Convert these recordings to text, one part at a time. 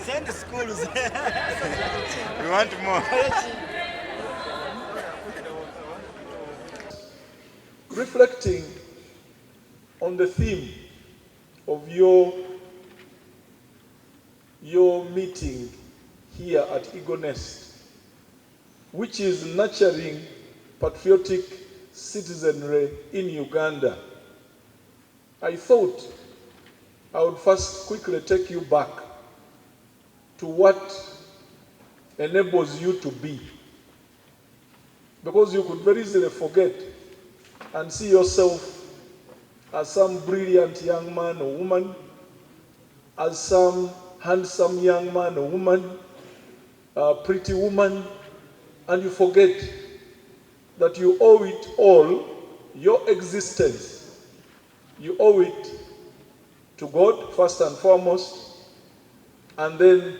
Send the schools. We want more. Reflecting on the theme of your meeting here at Eagle Nest, which is nurturing patriotic citizenry in Uganda, I thought I would first quickly take you back to what enables you to be. Because you could very easily forget and see yourself as some brilliant young man or woman, as some handsome young man or woman, a pretty woman, and you forget that you owe it all, your existence, you owe it to God first and foremost, and then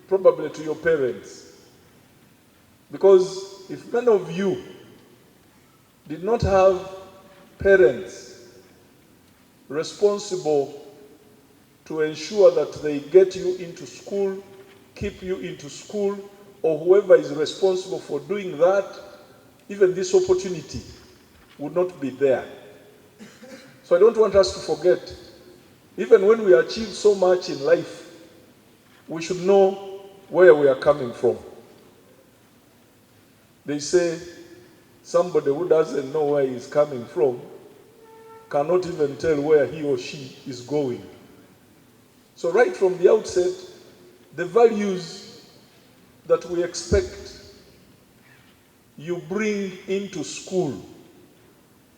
probably to your parents. Because if many of you did not have parents responsible to ensure that they get you into school, keep you into school, or whoever is responsible for doing that, even this opportunity would not be there. So I don't want us to forget, even when we achieve so much in life, we should know where we are coming from. They say somebody who doesn't know where he's coming from cannot even tell where he or she is going. So right from the outset, the values that we expect you bring into school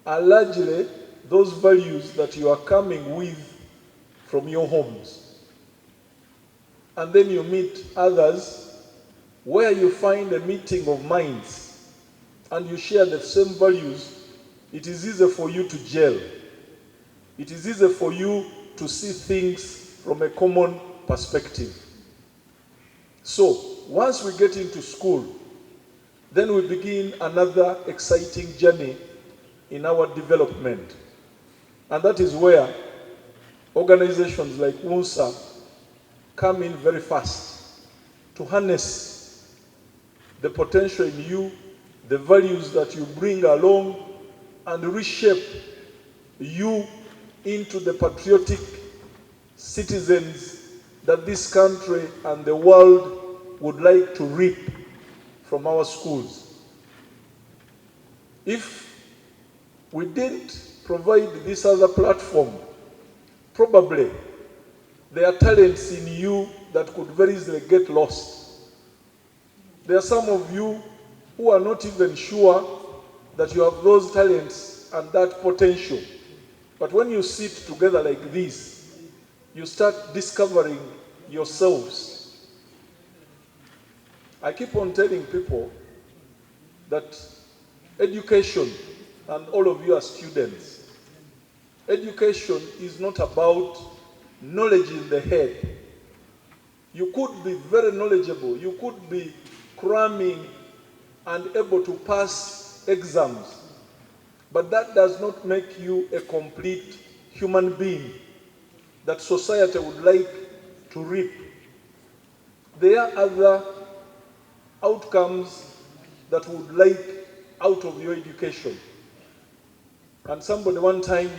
are largely those values that you are coming with from your homes. And then you meet others where you find a meeting of minds and you share the same values. It is easier for you to gel. It is easier for you to see things from a common perspective. So, once we get into school, then we begin another exciting journey in our development. And that is where organizations like UNSA come in very fast to harness the potential in you, the values that you bring along, and reshape you into the patriotic citizens that this country and the world would like to reap from our schools. If we didn't provide this other platform, probably there are talents in you that could very easily get lost. There are some of you who are not even sure that you have those talents and that potential. But when you sit together like this, you start discovering yourselves. I keep on telling people that education, and all of you are students, education is not about knowledge in the head. You could be very knowledgeable, you could be cramming and able to pass exams, but that does not make you a complete human being that society would like to reap. There are other outcomes that would like out of your education. And somebody one time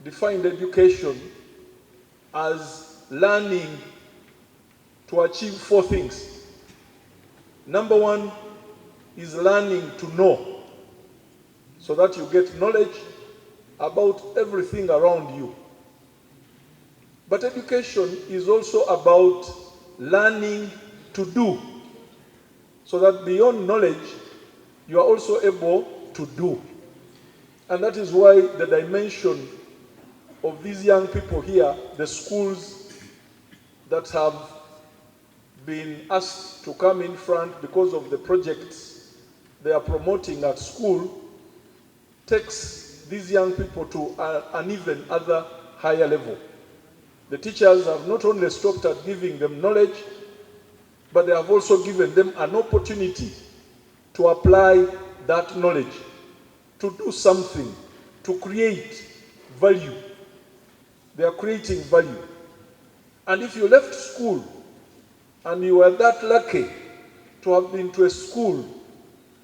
defined education as learning to achieve 4 things. Number 1 is learning to know, so that you get knowledge about everything around you. But education is also about learning to do, so that beyond knowledge, you are also able to do. And that is why the dimension of these young people here, the schools that have been asked to come in front because of the projects they are promoting at school, takes these young people to an even other higher level. The teachers have not only stopped at giving them knowledge, but they have also given them an opportunity to apply that knowledge, to do something, to create value. They are creating value. And if you left school and you were that lucky to have been to a school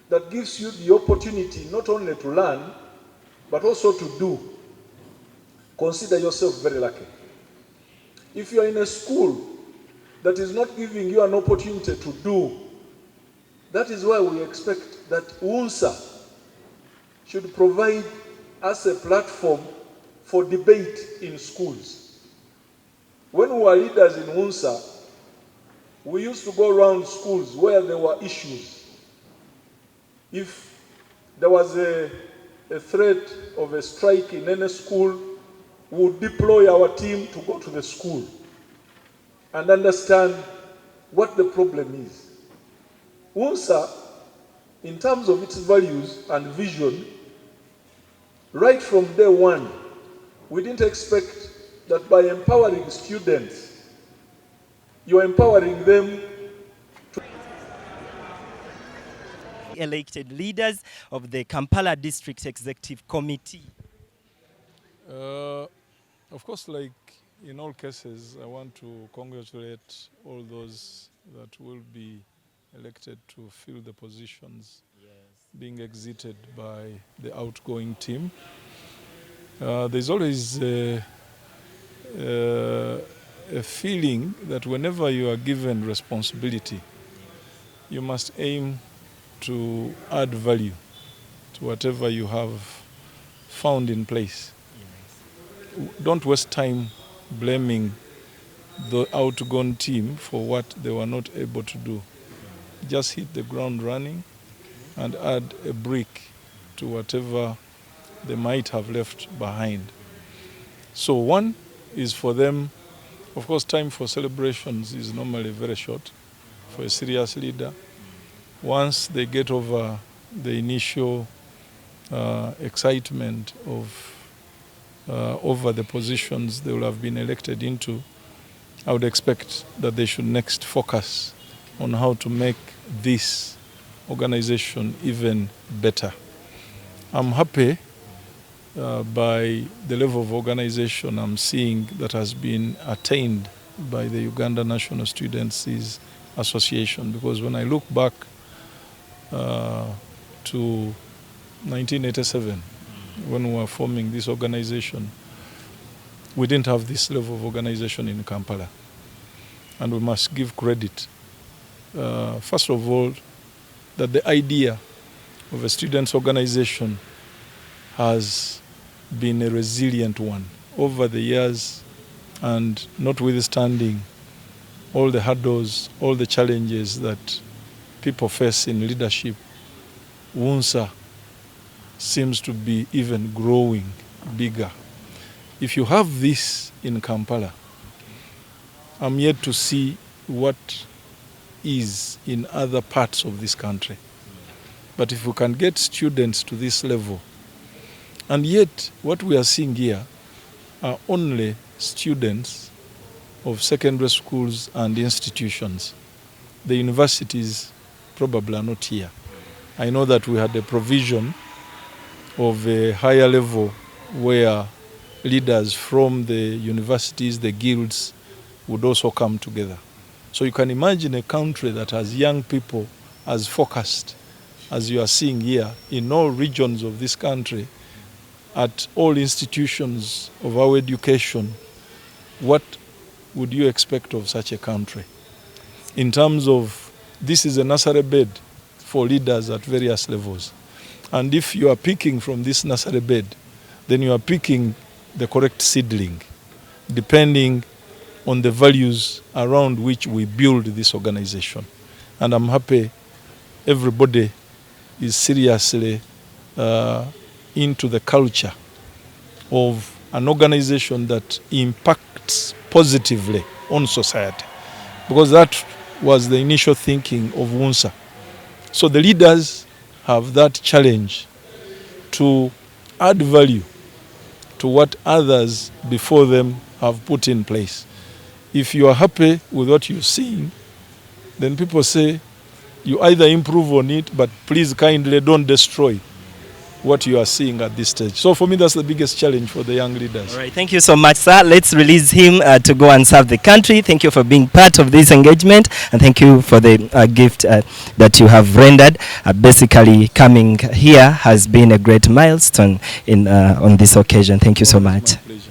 that gives you the opportunity not only to learn, but also to do, consider yourself very lucky. If you are in a school that is not giving you an opportunity to do, that is why we expect that UNSA should provide us a platform for debate in schools. When we were leaders in UNSA, we used to go around schools where there were issues. If there was a threat of a strike in any school, we would deploy our team to go to the school and understand what the problem is. UNSA, in terms of its values and vision, right from day one, we didn't expect that by empowering students, you're empowering them to elected leaders of the Kampala District Executive Committee. Of course, like in all cases, I want to congratulate all those that will be elected to fill the positions being exited by the outgoing team. There's always a feeling that whenever you are given responsibility, you must aim to add value to whatever you have found in place. Don't waste time blaming the outgone team for what they were not able to do. Just hit the ground running and add a brick to whatever they might have left behind. So one is for them, of course, time for celebrations is normally very short for a serious leader. Once they get over the initial excitement of over the positions they will have been elected into, I would expect that they should next focus on how to make this organization even better. I'm happy by the level of organization I'm seeing that has been attained by the Uganda National Students' Association, because when I look back to 1987, when we were forming this organization, we didn't have this level of organization in Kampala. And we must give credit, first of all, that the idea of a students' organization has been a resilient one over the years, and notwithstanding all the hurdles, all the challenges that people face in leadership, UNSA seems to be even growing bigger. If you have this in Kampala, I'm yet to see what is in other parts of this country. But if we can get students to this level, and yet what we are seeing here are only students of secondary schools and institutions. The universities probably are not here. I know that we had a provision of a higher level where leaders from the universities, the guilds, would also come together. So you can imagine a country that has young people as focused as you are seeing here in all regions of this country, at all institutions of our education. What would you expect of such a country? In terms of, this is a nursery bed for leaders at various levels. And if you are picking from this nursery bed, then you are picking the correct seedling, depending on the values around which we build this organization. And I'm happy everybody is seriously into the culture of an organization that impacts positively on society, because that was the initial thinking of UNSA. So the leaders have that challenge to add value to what others before them have put in place. If you are happy with what you're seeing, then people say you either improve on it, but please kindly don't destroy what you are seeing at this stage. So for me, that's the biggest challenge for the young leaders. All right, thank you so much, sir. Let's release him to go and serve the country. Thank you for being part of this engagement, and thank you for the gift that you have rendered. Basically, coming here has been a great milestone on this occasion. Thank you so much. My pleasure.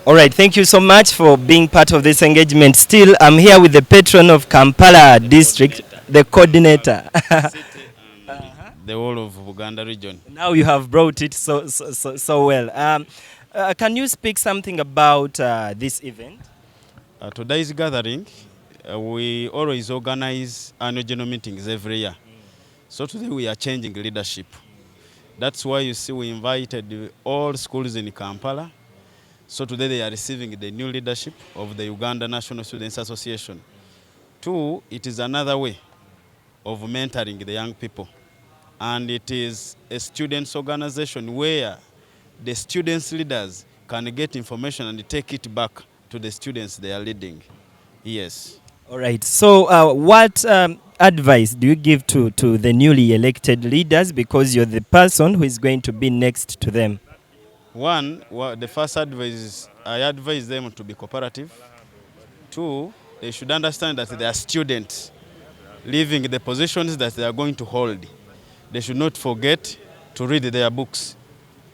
All right, thank you so much for being part of this engagement. Still, I'm here with the patron of Kampala district, the coordinator. The whole of Buganda region. Now you have brought it so well. Can you speak something about this event? Today's gathering, we always organize annual general meetings every year. So today we are changing leadership. That's why you see we invited all schools in Kampala. So today they are receiving the new leadership of the Uganda National Students Association. Two, it is another way of mentoring the young people. And it is a students' organization where the students' leaders can get information and take it back to the students they are leading. Yes. All right. So what advice do you give to the newly elected leaders, because you're the person who is going to be next to them? One, the first advice is I advise them to be cooperative. Two, they should understand that they are students leaving the positions that they are going to hold. They should not forget to read their books,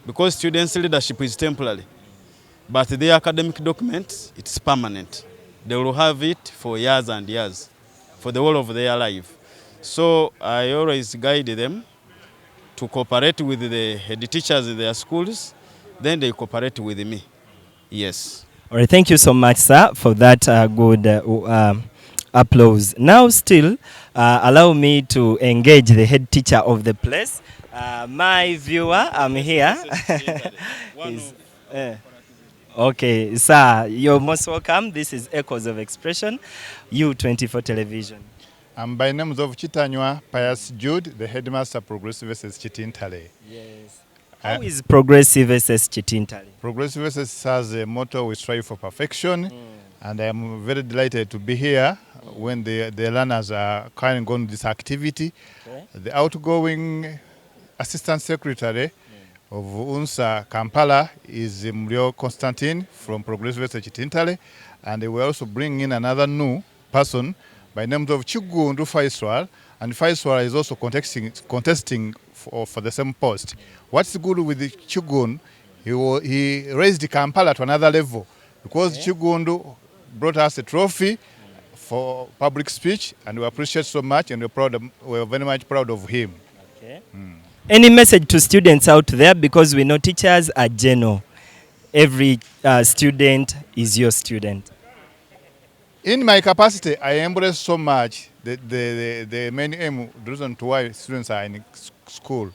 because students' leadership is temporary, but their academic documents, it's permanent. They will have it for years and years, for the whole of their life. So I always guide them to cooperate with the head teachers in their schools, then they cooperate with me. Yes. All right, thank you so much, sir, for that good applause. Now still, allow me to engage the head teacher of the place. My viewer, I'm here. Okay, sir, you're most welcome. This is Echoes of Expression, U24 Television. I'm by names of Chitanywa Pius Jude, the headmaster Progressive SS Chitintale. Yes. How is Progressive SS Chitintale? Progressive SS has a motto: we strive for perfection, and I'm very delighted to be here when the learners are carrying on this activity. Okay. The outgoing Assistant Secretary of UNSA Kampala is Mrio Constantine from Progressive SS Chitintale, and we also bring in another new person by names of Chigundu Faiswal, and Faiswal is also contesting for the same post. What's good with the Chigun, he raised Kampala to another level, because Chigundu brought us a trophy for public speech, and we appreciate so much, and we're very much proud of him. Okay. Any message to students out there, because we know teachers are general. Every student is your student. In my capacity, I embrace so much the main aim, the reason to why students are in school.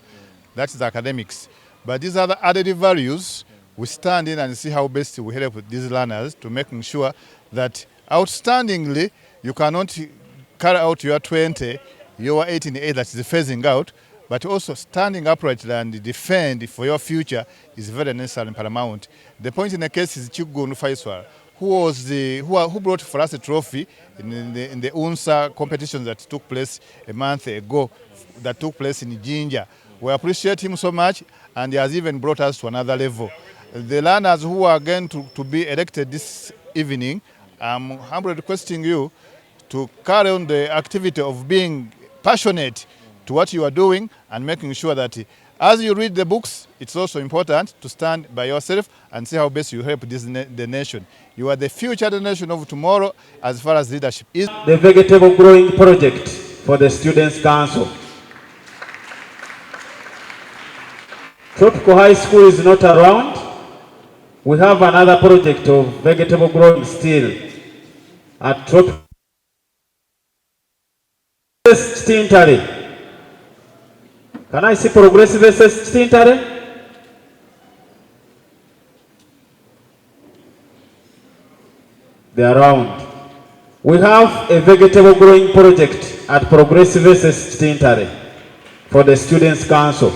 That is academics. But these other added values, we stand in and see how best we help these learners to making sure that outstandingly, you cannot carry out your 20, your 18 that is phasing out, but also standing uprightly and defend for your future is very necessary and paramount. The point in the case is Chigundu Faiswal, who brought for us a trophy in the UNSA competition that took place a month ago, that took place in Jinja. We appreciate him so much, and he has even brought us to another level. The learners who are going to be elected this evening, I'm humbly requesting you to carry on the activity of being passionate to what you are doing and making sure that as you read the books, it's also important to stand by yourself and see how best you help the nation. You are the future nation of tomorrow as far as leadership is. The vegetable growing project for the Students' Council. Tropical High School is not around. We have another project of vegetable growing still at Tropical Stintare. Can I see Progressive SS Stintare? They are around. We have a vegetable growing project at Progressive Tintare for the Students' Council.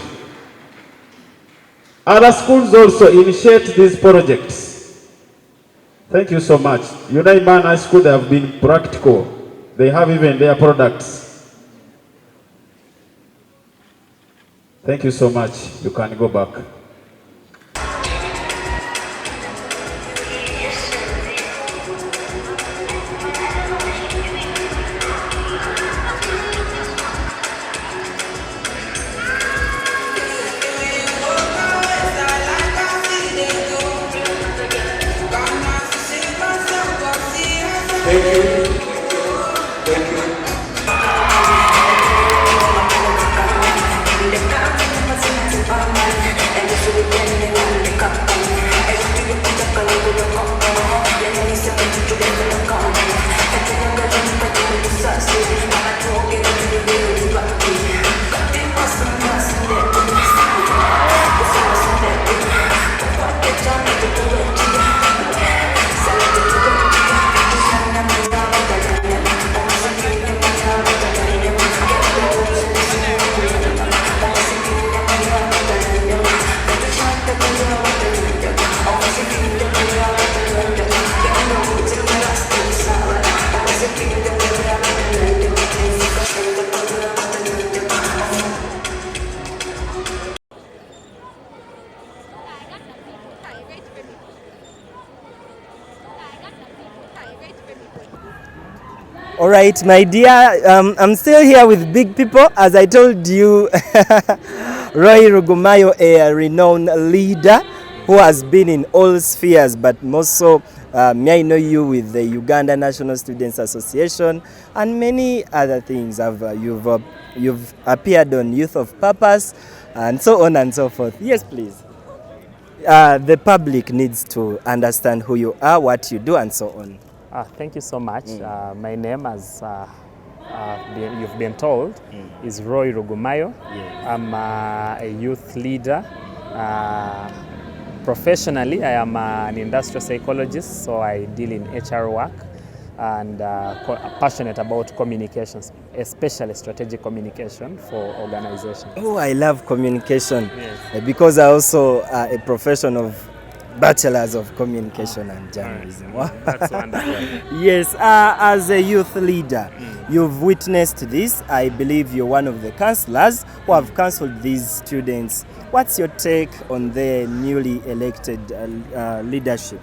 Other schools also initiate these projects. Thank you so much. Unaiman High School, they have been practical. They have even their products. Thank you so much. You can go back. All right, my dear, I'm still here with big people. As I told you, Roy Rugumayo, a renowned leader who has been in all spheres, but more so, may I know you with the Uganda National Students Association and many other things. You've appeared on Youth of Purpose and so on and so forth. Yes, please. The public needs to understand who you are, what you do, and so on. Thank you so much. My name, as you've been told, is Roy Rugumayo. Yes. I'm a youth leader. Professionally, I am an industrial psychologist, so I deal in HR work and passionate about communications, especially strategic communication for organizations. Oh, I love communication. Yes. Because I also a profession of Bachelors of Communication and Journalism. Right. That's wonderful. Yes, as a youth leader, you've witnessed this. I believe you're one of the counselors who have counseled these students. What's your take on the newly elected leadership?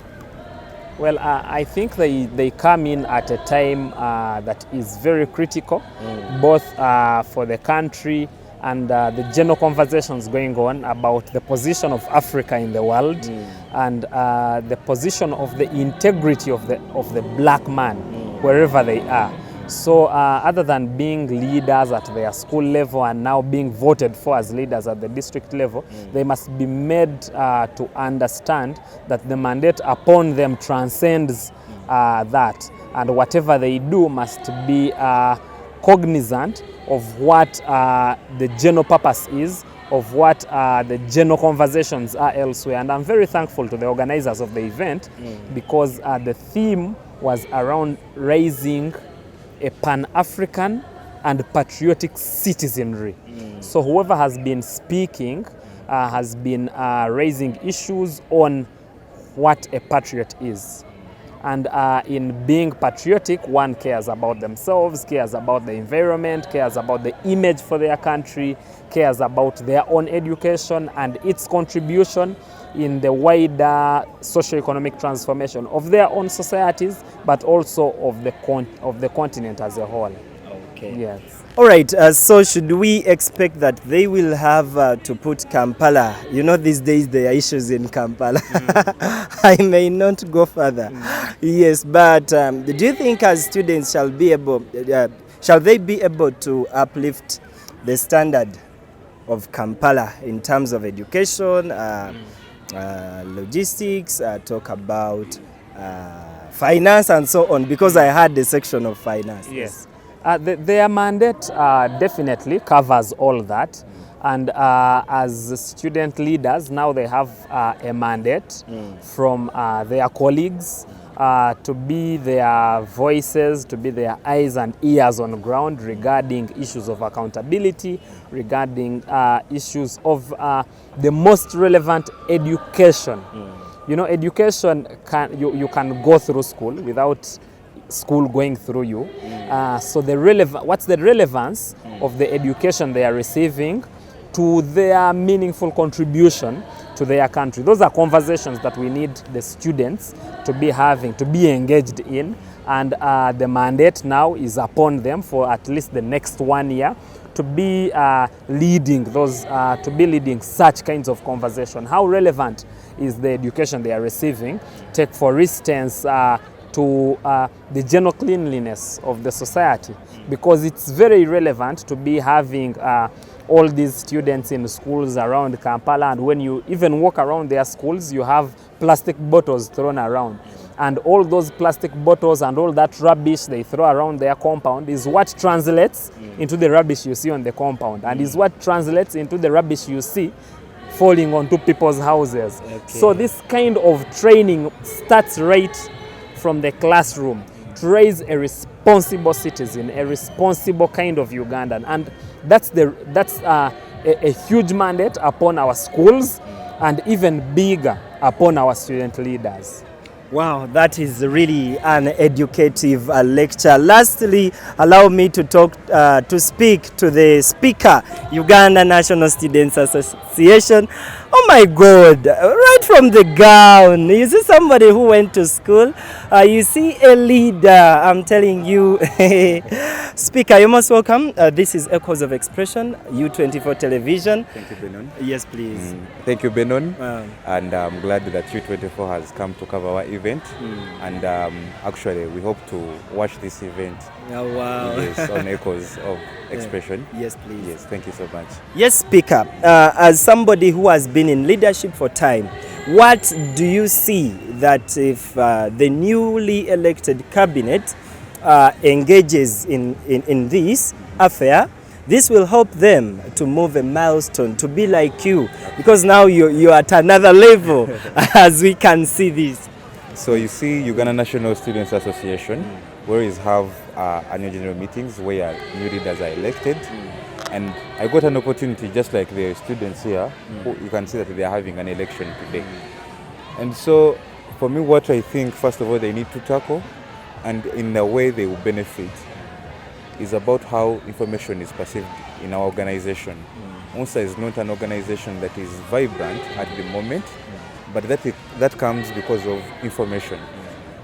Well, I think they come in at a time that is very critical, both for the country and the general conversations going on about the position of Africa in the world and the position of the integrity of the black man wherever they are. So other than being leaders at their school level and now being voted for as leaders at the district level, they must be made to understand that the mandate upon them transcends that, and whatever they do must be cognizant of what the general purpose is, of what the general conversations are elsewhere. And I'm very thankful to the organizers of the event because the theme was around raising a Pan-African and patriotic citizenry. So whoever has been speaking has been raising issues on what a patriot is. And in being patriotic, one cares about themselves, cares about the environment, cares about the image for their country, cares about their own education and its contribution in the wider socio-economic transformation of their own societies, but also of the continent as a whole. Okay. Yes. All right, so should we expect that they will have to put Kampala? You know, these days there are issues in Kampala. I may not go further. Yes, but do you think as students shall they be able to uplift the standard of Kampala in terms of education, logistics, talk about finance and so on? Because I had the section of finance. Yes. Their mandate definitely covers all that, and as student leaders now they have a mandate from their colleagues to be their voices, to be their eyes and ears on ground regarding issues of accountability, regarding issues of the most relevant education. You know, education, you can go through school without school going through you. So what's the relevance of the education they are receiving to their meaningful contribution to their country? Those are conversations that we need the students to be having, to be engaged in, and the mandate now is upon them for at least the next 1 year to be leading such kinds of conversation. How relevant is the education they are receiving? Take for instance to the general cleanliness of the society, because it's very relevant to be having all these students in schools around Kampala, and when you even walk around their schools, you have plastic bottles thrown around. And all those plastic bottles and all that rubbish they throw around their compound is what translates into the rubbish you see on the compound, and is what translates into the rubbish you see falling onto people's houses. Okay. So this kind of training starts right from the classroom to raise a responsible citizen, a responsible kind of Ugandan, and that's a huge mandate upon our schools, and even bigger upon our student leaders. Wow, that is really an educative lecture. Lastly, allow me to speak to the speaker, Uganda National Students Association. Oh my God, right from the gown, you see somebody who went to school, you see a leader, I'm telling you. Speaker, you're most welcome. This is Echoes of Expression, U24 Television. Thank you, Benon. Yes, please. Thank you, Benon. And I'm glad that U24 has come to cover our event. And actually, we hope to watch this event. Oh, wow. Yes, on Echoes of Expression. Yes, please. Yes, thank you so much. Yes, Speaker. As somebody who has been in leadership for time, what do you see that if the newly elected cabinet engages in this affair, this will help them to move a milestone, to be like you, because now you're at another level as we can see this. So you see, Uganda National Students Association, where we have annual general meetings where new leaders are elected. And I got an opportunity, just like the students here, who you can see that they are having an election today. And so for me, what I think, first of all, they need to tackle, and in the way they will benefit, is about how information is perceived in our organization. UNSA is not an organization that is vibrant at the moment, but that comes because of information.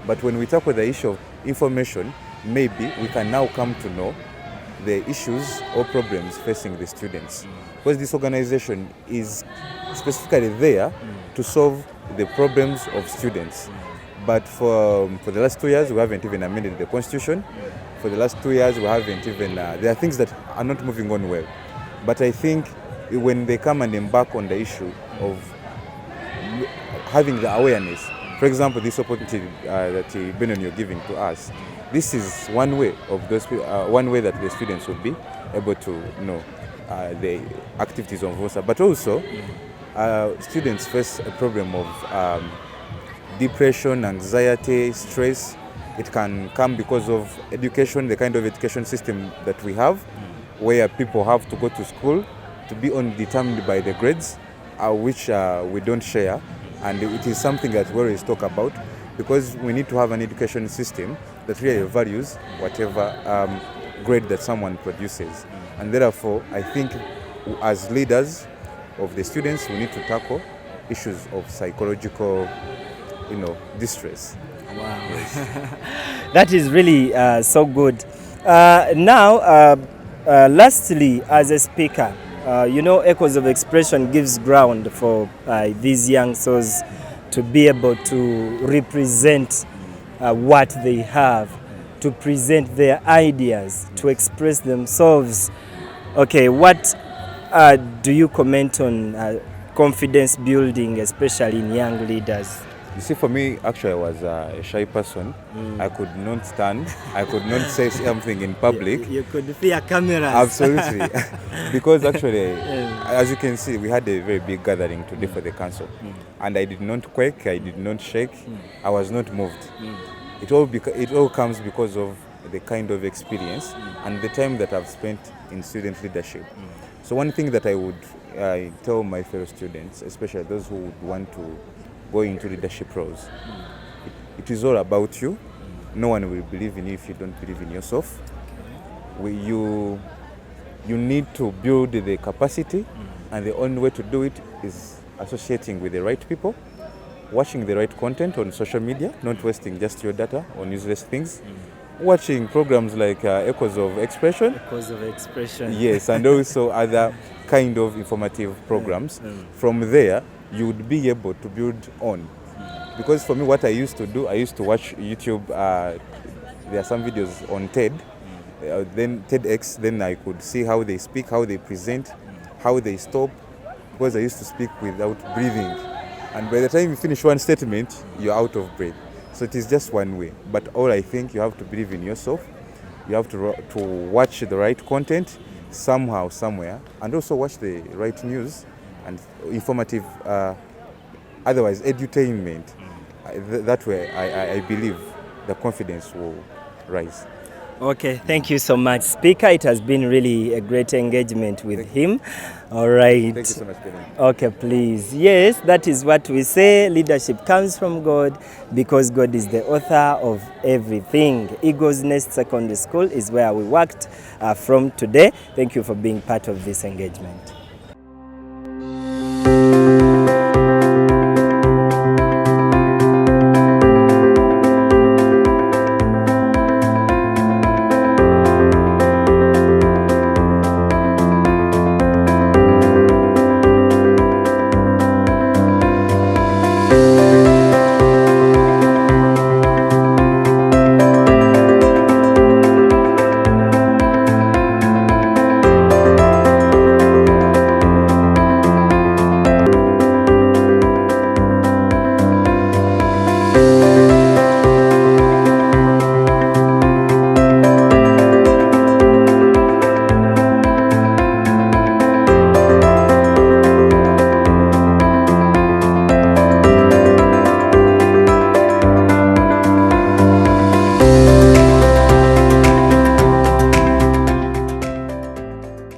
But when we tackle the issue of information, maybe we can now come to know the issues or problems facing the students. Because this organization is specifically there to solve the problems of students. But for the last 2 years, we haven't even amended the constitution. For the last 2 years, we haven't even, there are things that are not moving on well. But I think when they come and embark on the issue of having the awareness, for example, this opportunity that Benon you're giving to us, this is one way of those, one way that the students will be able to know the activities of VOSA. But also, students face a problem of depression, anxiety, stress. It can come because of education, the kind of education system that we have, where people have to go to school to be determined by the grades, which we don't share. And it is something that we always talk about, because we need to have an education system that really values whatever grade that someone produces. And therefore, I think as leaders of the students, we need to tackle issues of psychological, distress. Wow. Yes. That is really so good. Now, lastly, as a speaker, Echoes of Expression gives ground for these young souls to be able to represent what they have, to present their ideas, to express themselves. Okay, what do you comment on confidence building, especially in young leaders? You see, for me, actually, I was a shy person. I could not stand. I could not say something in public. You could fear cameras. Absolutely. Because actually, as you can see, we had a very big gathering today for the council. And I did not quake, I did not shake, I was not moved. It all comes because of the kind of experience and the time that I've spent in student leadership. So one thing that I would tell my fellow students, especially those who would want to go into leadership roles, it is all about you. No one will believe in you if you don't believe in yourself. You need to build the capacity, and the only way to do it is associating with the right people, watching the right content on social media, not wasting just your data on useless things, watching programs like Echoes of Expression. Echoes of Expression. Yes, and also other kind of informative programs. From there, you would be able to build on. Because for me, what I used to do, I used to watch YouTube. There are some videos on TED, then TEDx. Then I could see how they speak, how they present, how they stop. Because I used to speak without breathing. And by the time you finish one statement, you're out of breath. So it is just one way. But all I think, you have to believe in yourself. You have to watch the right content somehow, somewhere, and also watch the right news and informative, otherwise edutainment. That way, I believe the confidence will rise. Okay, thank you so much, Speaker. It has been really a great engagement with him. All right. Thank you so much, Benon. Okay, please. Yes, that is what we say. Leadership comes from God because God is the author of everything. Eagles Nest Secondary School is where we worked from today. Thank you for being part of this engagement.